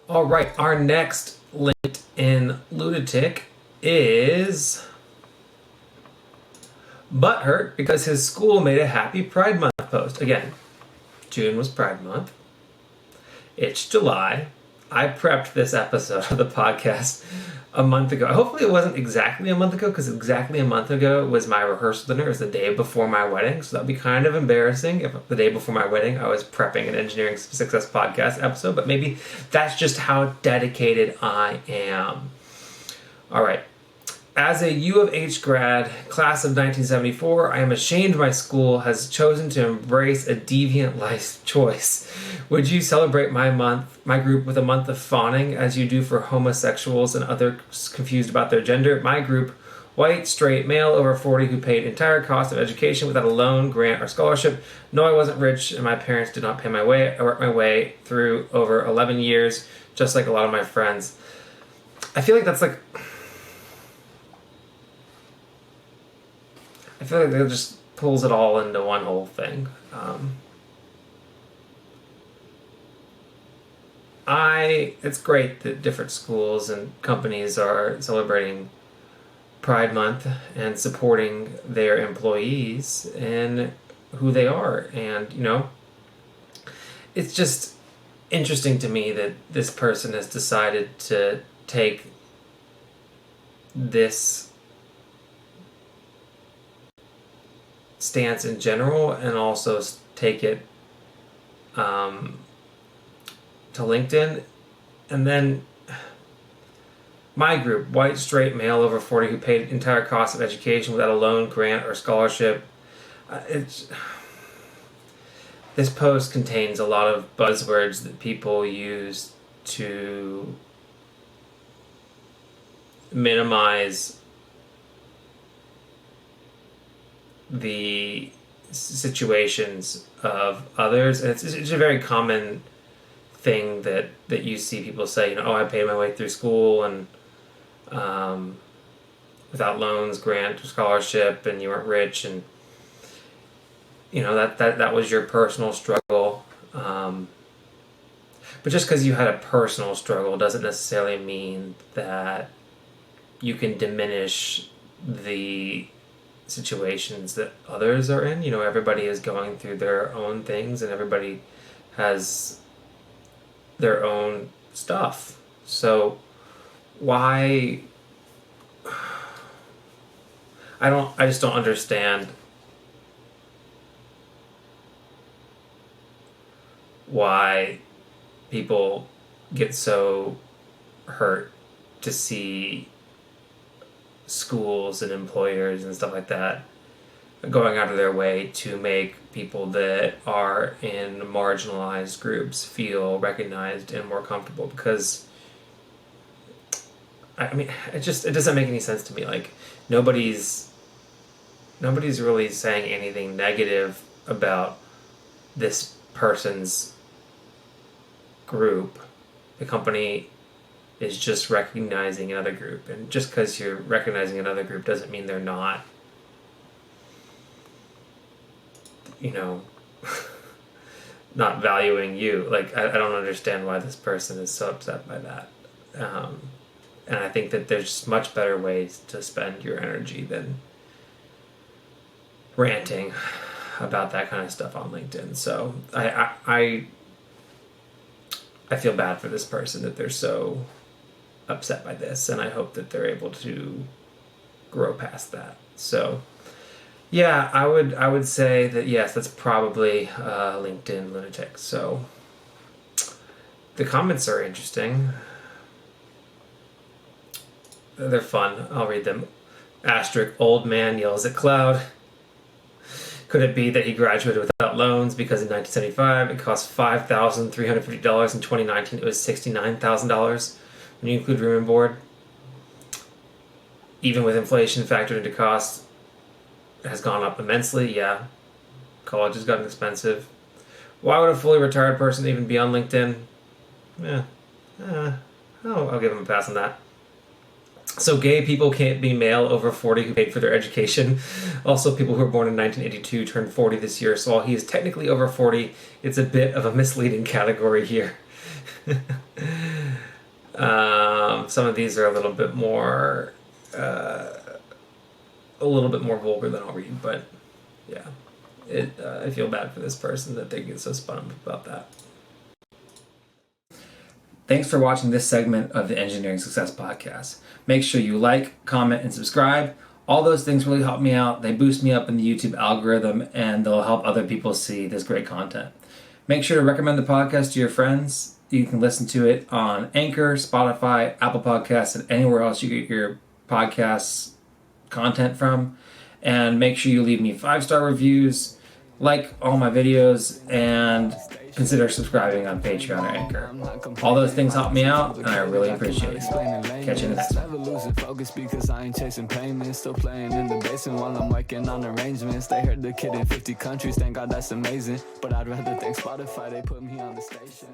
All right, our next LinkedIn lunatic is Butthurt because his school made a happy Pride Month post. Again, June was Pride Month. It's July. I prepped this episode of the podcast a month ago. Hopefully it wasn't exactly a month ago, because exactly a month ago was my rehearsal dinner. It was the day before my wedding, so that'd be kind of embarrassing if the day before my wedding I was prepping an Engineering Success podcast episode, but maybe that's just how dedicated I am. All right. As a U of H grad, class of 1974, I am ashamed my school has chosen to embrace a deviant life choice. Would you celebrate my group with a month of fawning as you do for homosexuals and others confused about their gender? My group, white, straight, male, over 40, who paid entire cost of education without a loan, grant, or scholarship. No, I wasn't rich, and my parents did not pay my way. I worked my way through over 11 years, just like a lot of my friends. I feel like that's like... I feel like that just pulls it all into one whole thing. It's great that different schools and companies are celebrating Pride Month and supporting their employees and who they are. And, it's just interesting to me that this person has decided to take this stance in general and also take it to LinkedIn. And then my group, white, straight, male, over 40, who paid entire cost of education without a loan, grant, or scholarship. This post contains a lot of buzzwords that people use to minimize the situations of others, and it's a very common thing that you see people say, I paid my way through school and without loans, grant, or scholarship, and you weren't rich, and that was your personal struggle. But just because you had a personal struggle doesn't necessarily mean that you can diminish the situations that others are in. Everybody is going through their own things, and everybody has their own stuff. So why... I just don't understand why people get so hurt to see schools and employers and stuff like that going out of their way to make people that are in marginalized groups feel recognized and more comfortable, because it doesn't make any sense to me. Like, nobody's really saying anything negative about this person's group. The company is just recognizing another group, and just because you're recognizing another group doesn't mean they're not not valuing you. Like, I don't understand why this person is so upset by that, and I think that there's much better ways to spend your energy than ranting about that kind of stuff on LinkedIn. So I feel bad for this person that they're so upset by this, and I hope that they're able to grow past that. So yeah, I would say that yes, that's probably LinkedIn lunatic. So the comments are interesting. They're fun. I'll read them. Asterisk, old man yells at cloud. Could it be that he graduated without loans because in 1975 it cost $5,350? In 2019 it was $69,000 when you include room and board. Even with inflation factored into cost, it has gone up immensely. Yeah, college has gotten expensive. Why would a fully retired person even be on LinkedIn? I'll give him a pass on that. So gay people can't be male over 40 who paid for their education. Also, people who were born in 1982 turned 40 this year, so while he is technically over 40, it's a bit of a misleading category here. Some of these are a little bit more vulgar than I'll read, but yeah, I feel bad for this person that they get so spun up about that. Thanks for watching this segment of the Engineering Success Podcast. Make sure you like, comment, and subscribe. All those things really help me out. They boost me up in the YouTube algorithm, and they'll help other people see this great content. Make sure to recommend the podcast to your friends. You can listen to it on Anchor, Spotify, Apple Podcasts, and anywhere else you get your podcasts content from. And make sure you leave me 5-star reviews, like all my videos, and consider subscribing on Patreon or Anchor. All those things help me out, and I really appreciate it. Catch you in the next one. Never losing focus because I ain't chasing payments. Still playing in the basement while I'm working on arrangements. They heard the kid in 50 countries, thank God that's amazing. But I'd rather thank Spotify, they put me on the station.